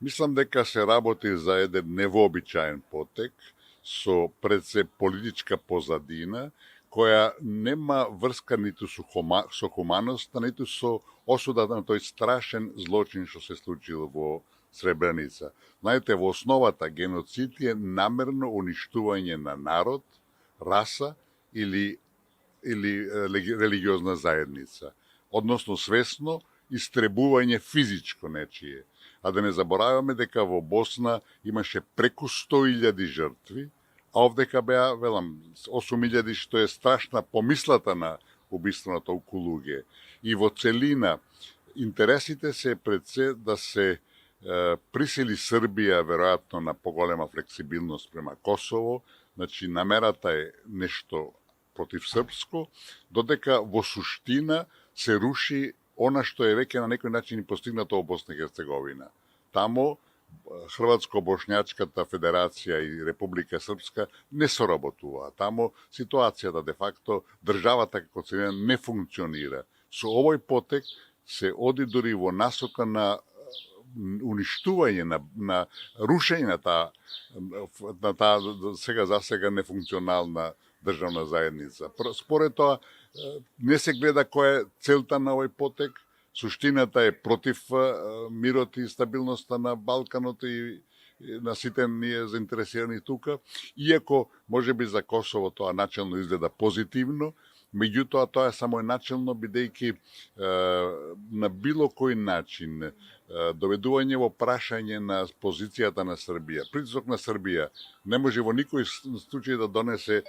Мислам дека се работи за еден невообичаен потек со пред се политичка позадина која нема врска ниту со хуманоста, ниту со осудата на тој страшен злочин што се случил во Сребреница. Знаете, во основата геноцид е намерно уништување на народ, раса или религиозна заедница. Односно свесно истребување физичко нечие. А да не забораваме дека во Босна имаше преку 100.000 жртви, а овдека беа, велам, 8.000, што е страшна помислата на убиство на толку луѓе. И во целина, интересите се пред се да се присили Србија веројатно на поголема флексибилност према Косово, значи намерата е нешто против српско, додека во суштина се руши она што е веќе на некој начин постигнато во Босна и Херцеговина. Тамо Хрватско-Бошњачката федерација и Република Српска не соработува. Тамо ситуацијата де факто државата како целина не функционира. Со овој потек се оди дури во насока на уништување на рушење на таа сега за сега нефункционална државна заедница. Според тоа не се гледа која е целта на овој потек. Суштината е против мирот и стабилноста на Балканот и на сите ние заинтересирани тука, иако може би за Косово тоа начелно изгледа позитивно, меѓутоа тоа само е начелно бидејќи на било кој начин доведување во прашање на позицијата на Србија, притисок на Србија не може во никој случај да донесе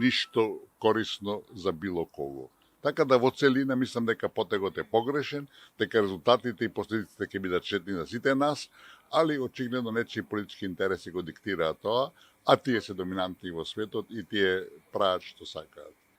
ништо корисно за било кого. Така да во целина мислам дека потегот е погрешен, дека резултатите и последиците ќе бидат четни за сите нас, али очигледно нечии политички интереси го диктираат тоа, а тие се доминантни во светот и тие прават што сакаат.